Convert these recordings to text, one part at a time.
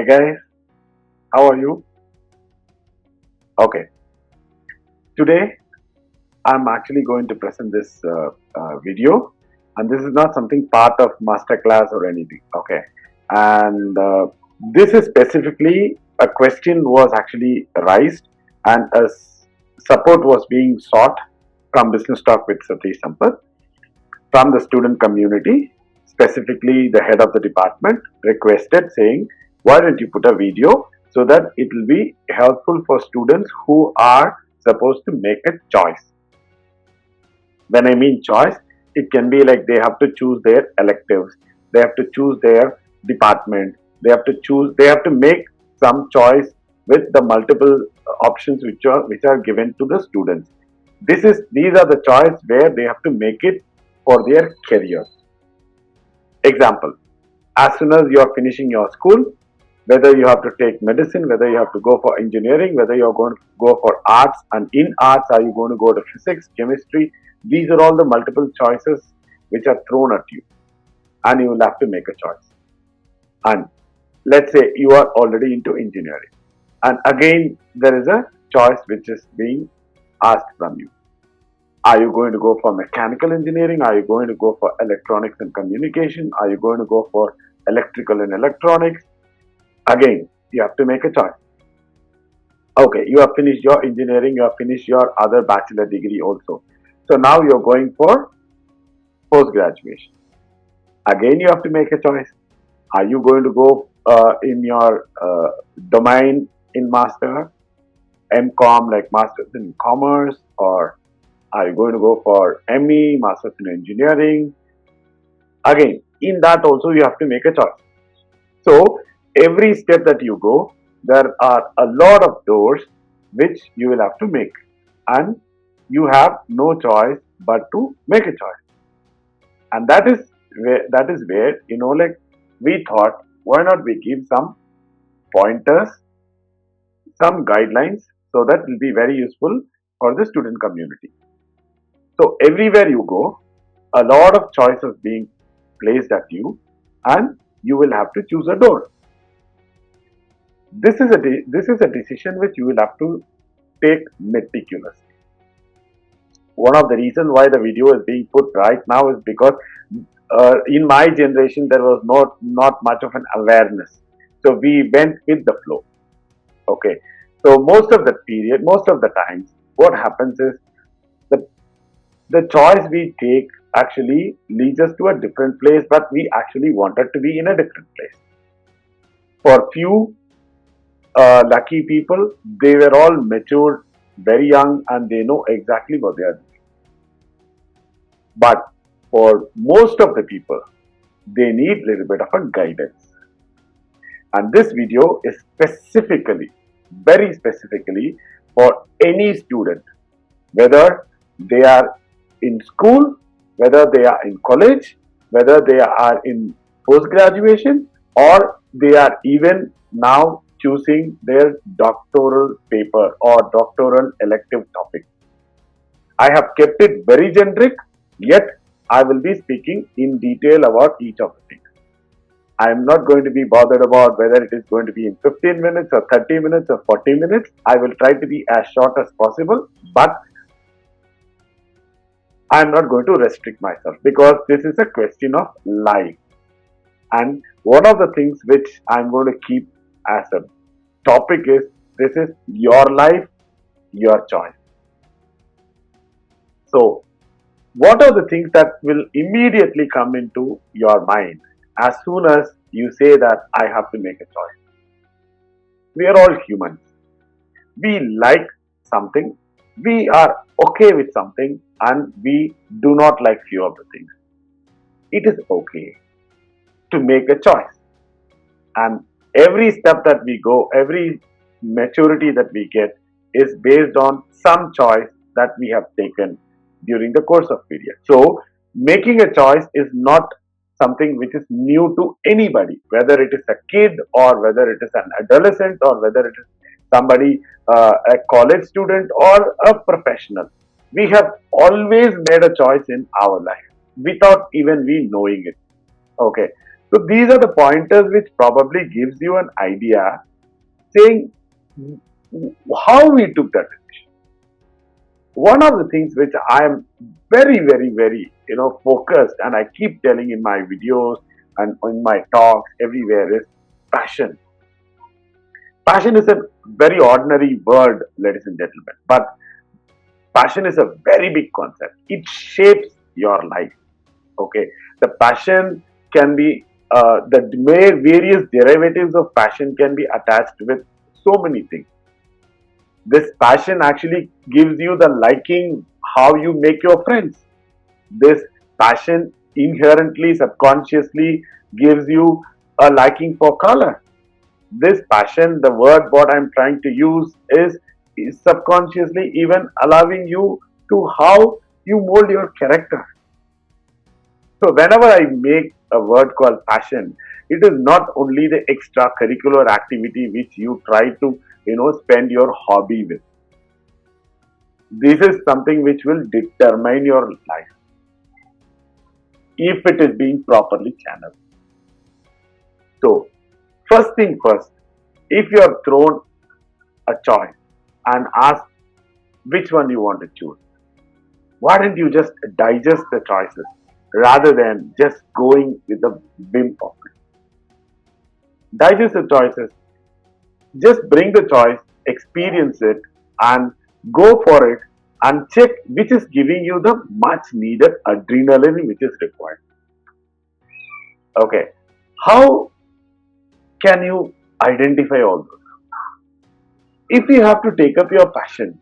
guys, how are you? Okay, today I'm actually going to present this video, and this is not something part of masterclass or anything. Okay, and this is specifically a question was actually raised, and support was being sought from Business Talk with Satish Sampath from the student community. Specifically, the head of the department requested saying, "Why don't you put a video so that it will be helpful for students who are supposed to make a choice?" When I mean choice, it can be like they have to choose their electives, they have to choose their department, they have to make some choice with the multiple options which are given to the students. These are the choice where they have to make it for their career. Example, as soon as you are finishing your school, whether you have to take medicine, whether you have to go for engineering, whether you are going to go for arts, and in arts, are you going to go to physics, chemistry? These are all the multiple choices which are thrown at you, and you will have to make a choice. And let's say you are already into engineering, and again, there is a choice which is being asked from you. Are you going to go for mechanical engineering? Are you going to go for electronics and communication? Are you going to go for electrical and electronics? Again, you have to make a choice. Okay, you have finished your engineering, you have finished your other bachelor degree also. So now you're going for post graduation. Again, you have to make a choice. Are you going to go in your domain in master, MCom, like Masters in Commerce, or are you going to go for ME, Masters in Engineering? Again, in that also you have to make a choice. So, every step that you go, there are a lot of doors which you will have to make, and you have no choice but to make a choice. And that is where like we thought, why not we give some pointers, some guidelines, so that will be very useful for the student community. So everywhere you go, a lot of choices being placed at you, and you will have to choose a door. This is a decision which you will have to take meticulously. One of the reasons why the video is being put right now is because in my generation there was not much of an awareness, so we went with the flow. Okay, so most of the times, what happens is the the choice we take actually leads us to a different place, but we actually wanted to be in a different place. For few lucky people, they were all matured very young and they know exactly what they are doing. But for most of the people, they need a little bit of a guidance. And this video is specifically, very specifically, for any student, whether they are in school, whether they are in college, whether they are in post graduation, or they are even now choosing their doctoral paper or doctoral elective topic. I have kept it very generic, yet I will be speaking in detail about each of the things. I am not going to be bothered about whether it is going to be in 15 minutes or 30 minutes or 40 minutes. I will try to be as short as possible, but I am not going to restrict myself because this is a question of life. And one of the things which I am going to keep as a topic is, this is your life, your choice. So, what are the things that will immediately come into your mind as soon as you say that I have to make a choice? We are all humans. We like something, we are okay with something, and we do not like few of the things. It is okay to make a choice. And every step that we go, every maturity that we get is based on some choice that we have taken during the course of period. So making a choice is not something which is new to anybody, whether it is a kid or whether it is an adolescent or whether it is somebody, a college student or a professional. We have always made a choice in our life without even we knowing it. Okay, So these are the pointers which probably gives you an idea saying how we took that decision. One of the things which I am very focused, and I keep telling in my videos and in my talks everywhere, is passion. Passion is a very ordinary word, ladies and gentlemen, but passion is a very big concept. It shapes your life. Okay, the passion can be the various derivatives of passion can be attached with so many things. This passion actually gives you the liking how you make your friends. This passion inherently, subconsciously gives you a liking for color. This passion, the word what I'm trying to use is subconsciously even allowing you to how you mold your character. So whenever I make a word called passion, it is not only the extracurricular activity which you try to spend your hobby with. This is something which will determine your life if it is being properly channeled. So first thing first, if you are thrown a choice and asked which one you want to choose, why don't you just digest the choices rather than just going with the whim of it? Digest the choices, just bring the choice, experience it, and go for it, and check which is giving you the much needed adrenaline which is required. Okay, how can you identify all those? If you have to take up your passion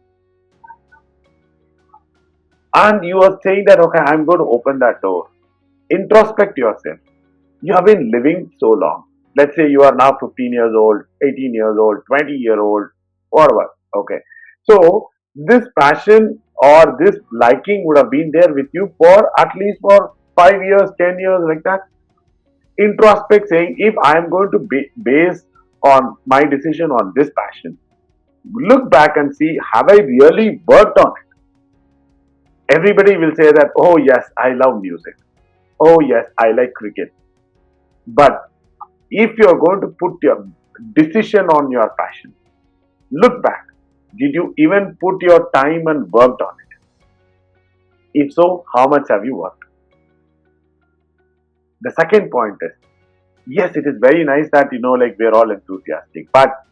and you are saying that, okay, I'm going to open that door, introspect yourself. You have been living so long. Let's say you are now 15 years old, 18 years old, 20-year-old, or what. Okay. So this passion or this liking would have been there with you for at least for 5 years, 10 years, like that. Introspect, saying if I am going to base on my decision on this passion, look back and see, have I really worked on it? Everybody will say that, oh yes, I love music. Oh yes, I like cricket. But if you are going to put your decision on your passion, look back. Did you even put your time and worked on it? If so, how much have you worked? The second point is, yes, it is very nice that like we're all enthusiastic, but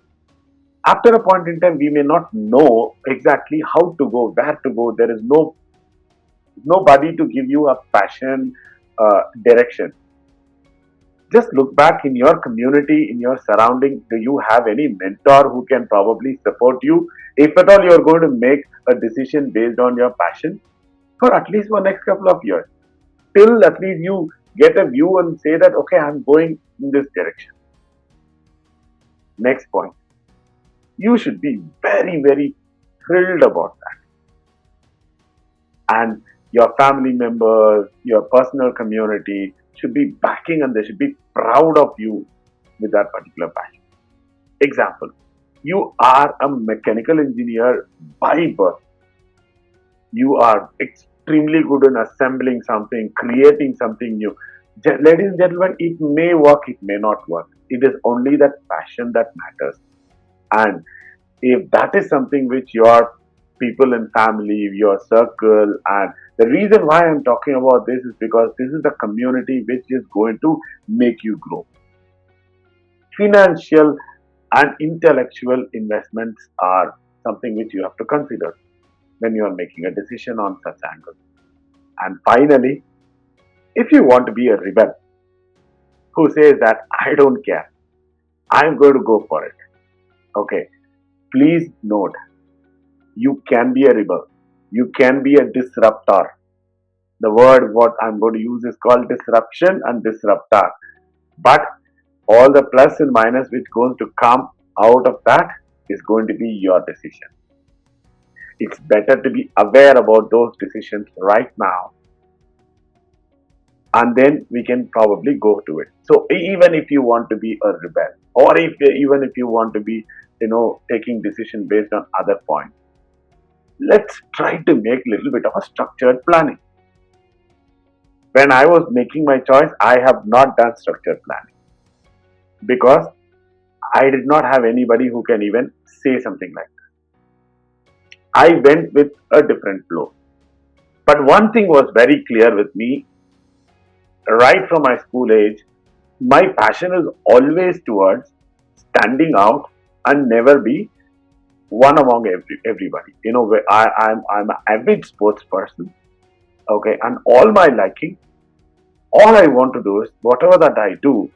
after a point in time, we may not know exactly how to go, where to go. There is nobody to give you a passion direction. Just look back in your community, in your surrounding. Do you have any mentor who can probably support you? If at all you are going to make a decision based on your passion for at least for next couple of years, till at least you get a view and say that, okay, I'm going in this direction. Next point, you should be very thrilled about that. And your family members, your personal community should be backing and they should be proud of you with that particular passion. Example, you are a mechanical engineer by birth. You are extremely good in assembling something, creating something new. Ladies and gentlemen, it may work, it may not work. It is only that passion that matters. And if that is something which your people and family, your circle, and the reason why I'm talking about this is because this is the community which is going to make you grow. Financial and intellectual investments are something which you have to consider when you are making a decision on such angles. And finally, if you want to be a rebel who says that I don't care, I'm going to go for it. Okay, please note, you can be a rebel. You can be a disruptor. The word what I'm going to use is called disruption and disruptor. But all the plus and minus which going to come out of that is going to be your decision. It's better to be aware about those decisions right now, and then we can probably go to it. So even if you want to be a rebel, or even if you want to be taking decision based on other points, let's try to make a little bit of a structured planning. when I was making my choice, I have not done structured planning because I did not have anybody who can even say something like that. I went with a different flow. But one thing was very clear with me right from my school age. My passion is always towards standing out and never be one among everybody. I'm an avid sports person. Okay, and all my liking, all I want to do is whatever that I do,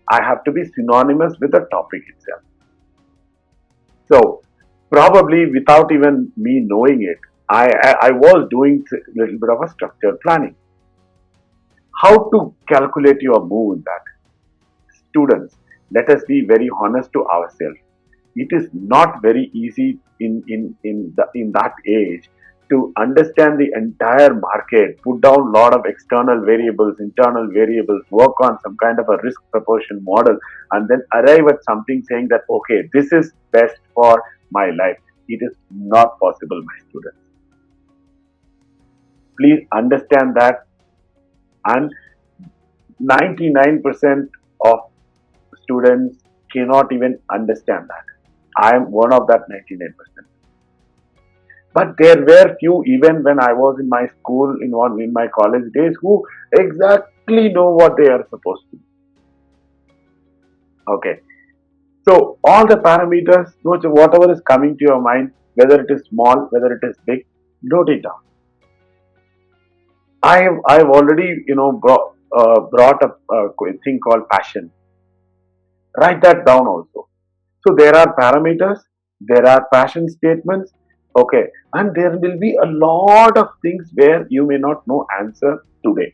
I have to be synonymous with the topic itself. So probably without even me knowing it, I was doing a little bit of a structured planning. How to calculate your move in that? Students, let us be very honest to ourselves. It is not very easy in that age to understand the entire market, put down a lot of external variables, internal variables, work on some kind of a risk proportion model, and then arrive at something saying that, okay, this is best for my life. It is not possible, my students. Please understand that, and 99% of students cannot even understand that. I am one of that 99%. But there were few, even when I was in my school, in my college days, who exactly know what they are supposed to do. Okay. So all the parameters, whatever is coming to your mind, whether it is small, whether it is big, note it down. I've already brought up a thing called passion. Write that down also. So there are parameters, there are passion statements, okay, and there will be a lot of things where you may not know answer today.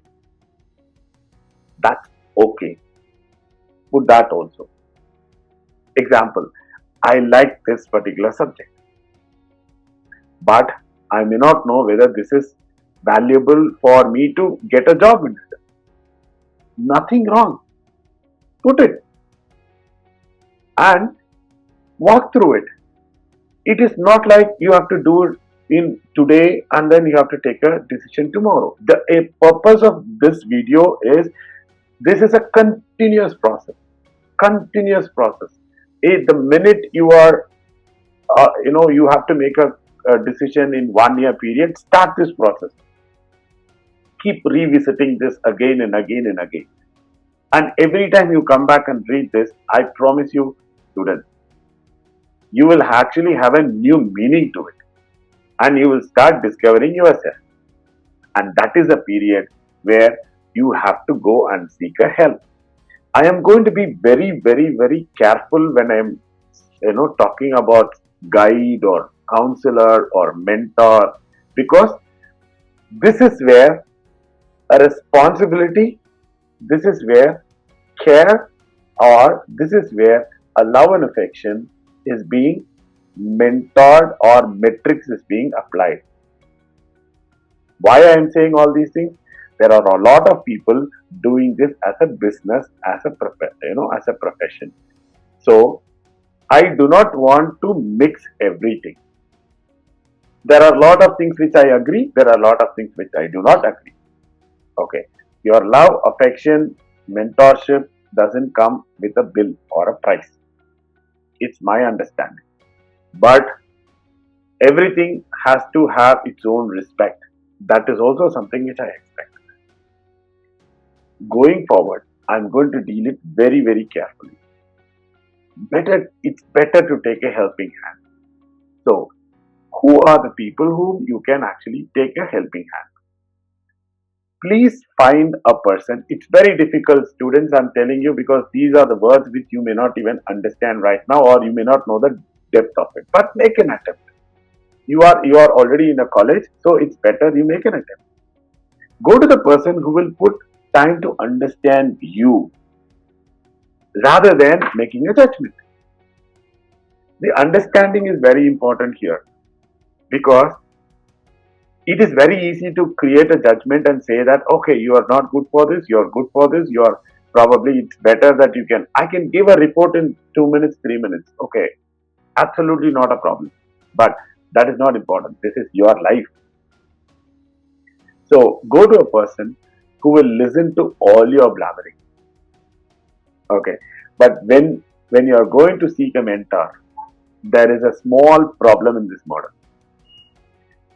That's okay. Put that also. Example, I like this particular subject, but I may not know whether this is valuable for me to get a job in it. Nothing wrong. Put it and walk through it. It is not like you have to do it in today and then you have to take a decision tomorrow. The purpose of this video is this is a continuous process. Continuous process. The minute you are, you have to make a decision in 1 year period, start this process. Keep revisiting this again and again and again. And every time you come back and read this, I promise you, students, you will actually have a new meaning to it. And you will start discovering yourself. And that is a period where you have to go and seek a help. I am going to be very, very, very careful when I am, talking about guide or counselor or mentor, because this is where a responsibility, this is where care, or this is where a love and affection is being mentored or metrics is being applied. Why I am saying all these things? There are a lot of people doing this as a business, as a as a profession. So I do not want to mix everything. There are a lot of things which I agree. There are a lot of things which I do not agree. Okay, your love, affection, mentorship doesn't come with a bill or a price. It's my understanding. But everything has to have its own respect. That is also something which I expect. Going forward, I'm going to deal it very, very carefully. It's better to take a helping hand. So, who are the people whom you can actually take a helping hand? Please find a person. It's very difficult, students, I'm telling you, because these are the words which you may not even understand right now, or you may not know the depth of it. But make an attempt. You are already in a college, so it's better you make an attempt. Go to the person who will put time to understand you rather than making a judgment. The understanding is very important here, because it is very easy to create a judgment and say that, okay, you are not good for this, you are good for this, you are probably, it's better that I can give a report in 2 minutes, 3 minutes. Okay, absolutely not a problem. But that is not important. This is your life. So go to a person who will listen to all your blabbering. Okay, but when you are going to seek a mentor, there is a small problem in this model.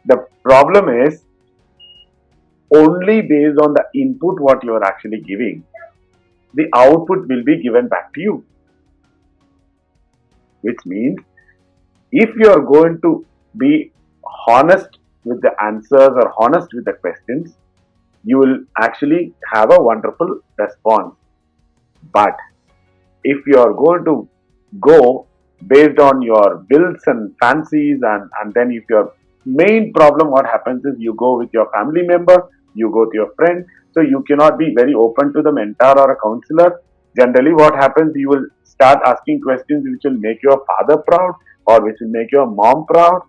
The problem is only based on the input what you are actually giving, the output will be given back to you. Which means if you are going to be honest with the answers or honest with the questions, you will actually have a wonderful response. But if you are going to go based on your wills and fancies, and then if your main problem, what happens is you go with your family member, you go to your friend, so you cannot be very open to the mentor or a counselor. Generally what happens, you will start asking questions which will make your father proud, or which will make your mom proud,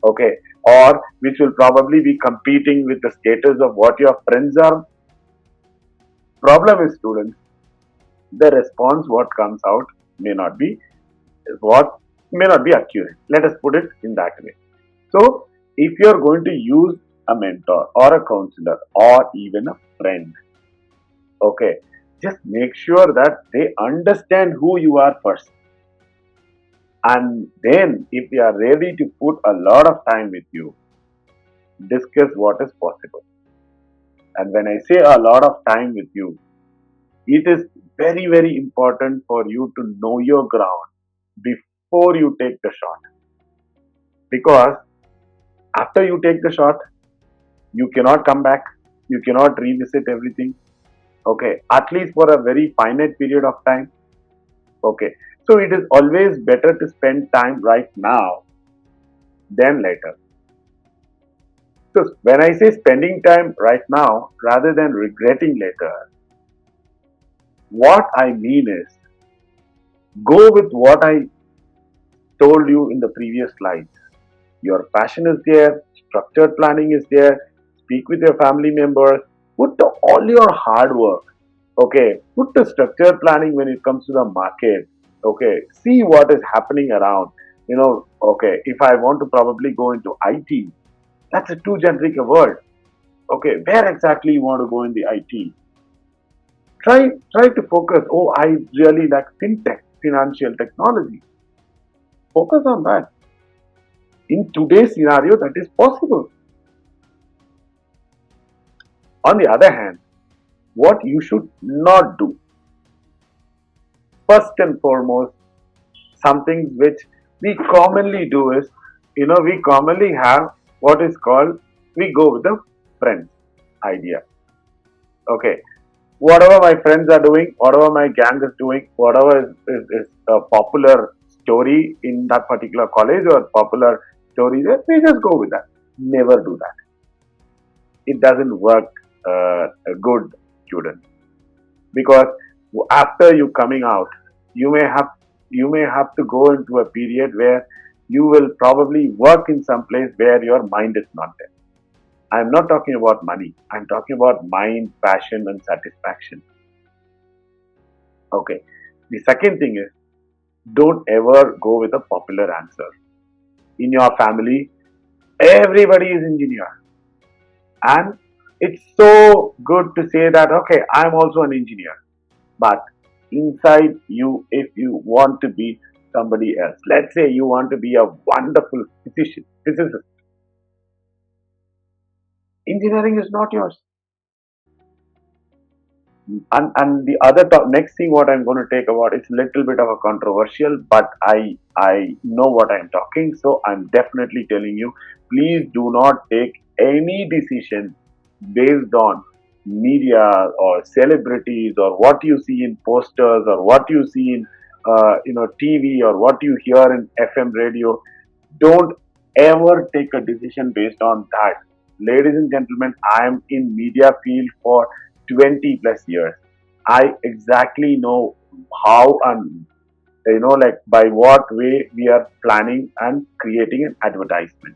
okay, or which will probably be competing with the status of what your friends are. Problem is, students, the response what comes out may not be what may not be accurate. Let us put it in that way. So if you are going to use a mentor or a counselor or even a friend, okay, just make sure that they understand who you are first. And then if they are ready to put a lot of time with you, discuss what is possible. And when I say a lot of time with you, it is very, very important for you to know your ground before you take the shot. Because after you take the shot, you cannot come back, you cannot revisit everything, okay, at least for a very finite period of time, okay. So it is always better to spend time right now than later. So when I say spending time right now rather than regretting later, what I mean is go with what I told you in the previous slides. Your passion is there, structured planning is there, speak with your family members, put all your hard work, okay, put the structured planning when it comes to the market, okay, see what is happening around, okay, if I want to probably go into IT, that's a too generic a word, okay, where exactly you want to go in the IT? Try to focus, oh, I really like fintech, financial technology. Focus on that. In today's scenario, that is possible. On the other hand, what you should not do, first and foremost, something which we commonly do is, we commonly have what is called, we go with the friends idea. Okay, whatever my friends are doing, whatever my gang is doing, whatever is a popular story in that particular college or popular story there, we just go with that. Never do that. It doesn't work good, students, because after you coming out, you may have to go into a period where you will probably work in some place where your mind is not there. I am not talking about money. I am talking about mind, passion, and satisfaction. Okay. The second thing is, don't ever go with a popular answer. In your family, everybody is engineer, and it's so good to say that, okay, I am also an engineer. But inside you, if you want to be somebody else, let's say you want to be a wonderful physicist, engineering is not yours. And the other next thing what I'm going to take about, it's a little bit of a controversial, but I know what I'm talking, so I'm definitely telling you, please do not take any decision based on media or celebrities or what you see in posters or what you see in TV or what you hear in FM radio. Don't ever take a decision based on that. Ladies and gentlemen, I am in media field for 20 plus years. I exactly know how and like by what way we are planning and creating an advertisement.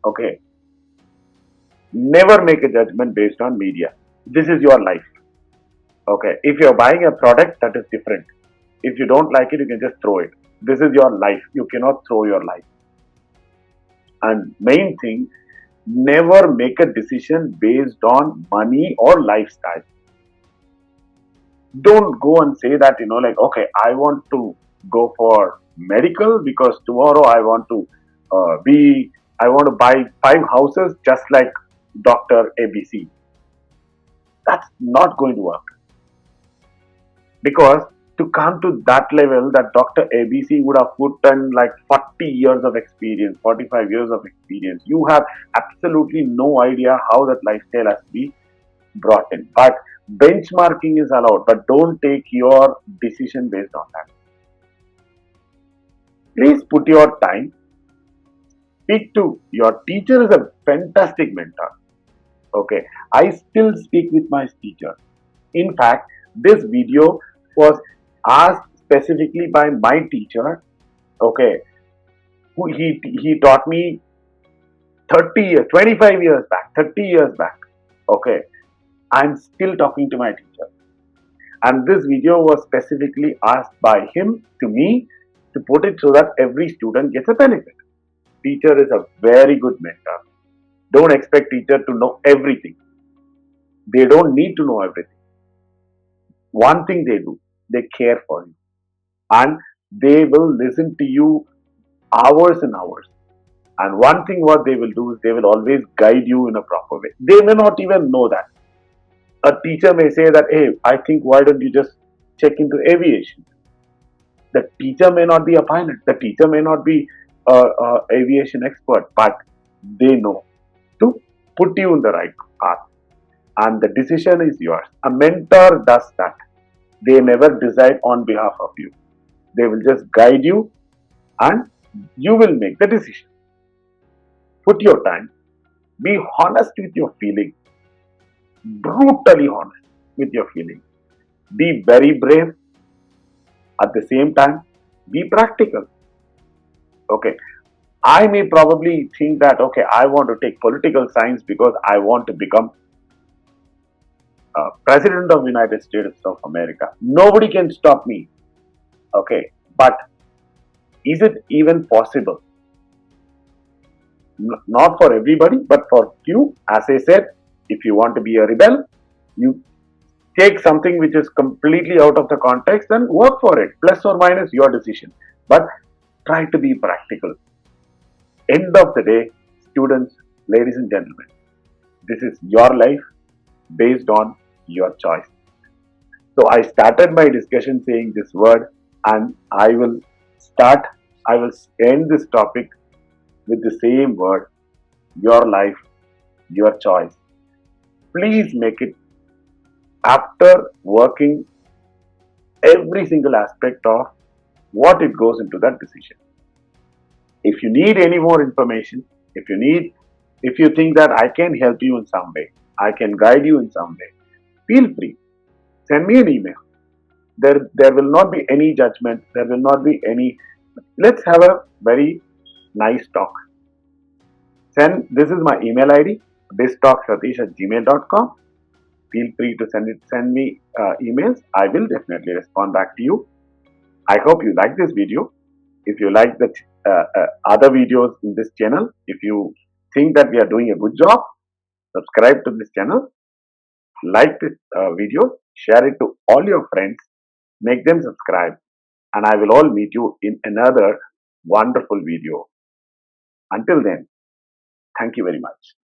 Okay. Never make a judgment based on media. This is your life. Okay. If you're buying a product, that is different. If you don't like it, you can just throw it. This is your life. You cannot throw your life. And main thing, Never make a decision based on money or lifestyle. Don't go and say that, like, okay, I want to go for medical because tomorrow I want to buy 5 houses just like Dr. ABC. That's not going to work, because to come to that level, that Dr. ABC would have put in like 40 years of experience, 45 years of experience. You have absolutely no idea how that lifestyle has to be brought in. But benchmarking is allowed, but don't take your decision based on that. Please put your time, speak to your teacher is a fantastic mentor. Okay, I still speak with my teacher. In fact, this video was asked specifically by my teacher. Okay, who he taught me 30 years, 25 years back, 30 years back. Okay, I'm still talking to my teacher. And this video was specifically asked by him to me to put it so that every student gets a benefit. Teacher is a very good mentor. Don't expect teacher to know everything. They don't need to know everything. One thing they do, they care for you. And they will listen to you hours and hours. And one thing what they will do is they will always guide you in a proper way. They may not even know that. A teacher may say that, hey, I think why don't you just check into aviation? The teacher may not be a pilot. The teacher may not be a aviation expert, but they know to put you in the right path. And the decision is yours. A mentor does that. They never decide on behalf of you. They will just guide you and you will make the decision. Put your time. Be honest with your feeling. Brutally honest with your feeling. Be very brave. At the same time, be practical. Okay. I may probably think that, okay, I want to take political science because I want to become President of the United States of America. Nobody can stop me. Okay. But is it even possible? Not for everybody, but for few. As I said, if you want to be a rebel, you take something which is completely out of the context and work for it. Plus or minus your decision. But try to be practical. End of the day, students, ladies and gentlemen, this is your life based on your choice. So I started my discussion saying this word, and I will end this topic with the same word: your life, your choice. Please make it after working every single aspect of what it goes into that decision. If you need any more information, if you think that I can help you in some way, I can guide you in some way, feel free. Send me an email. There will not be any judgment. There will not be any. Let's have a very nice talk. This is my email ID, biztalksatish@gmail.com. Feel free to send me emails. I will definitely respond back to you. I hope you like this video. If you like the other videos in this channel, if you think that we are doing a good job, subscribe to this channel, like this video, share it to all your friends, make them subscribe, and I will all meet you in another wonderful video. Until then, thank you very much.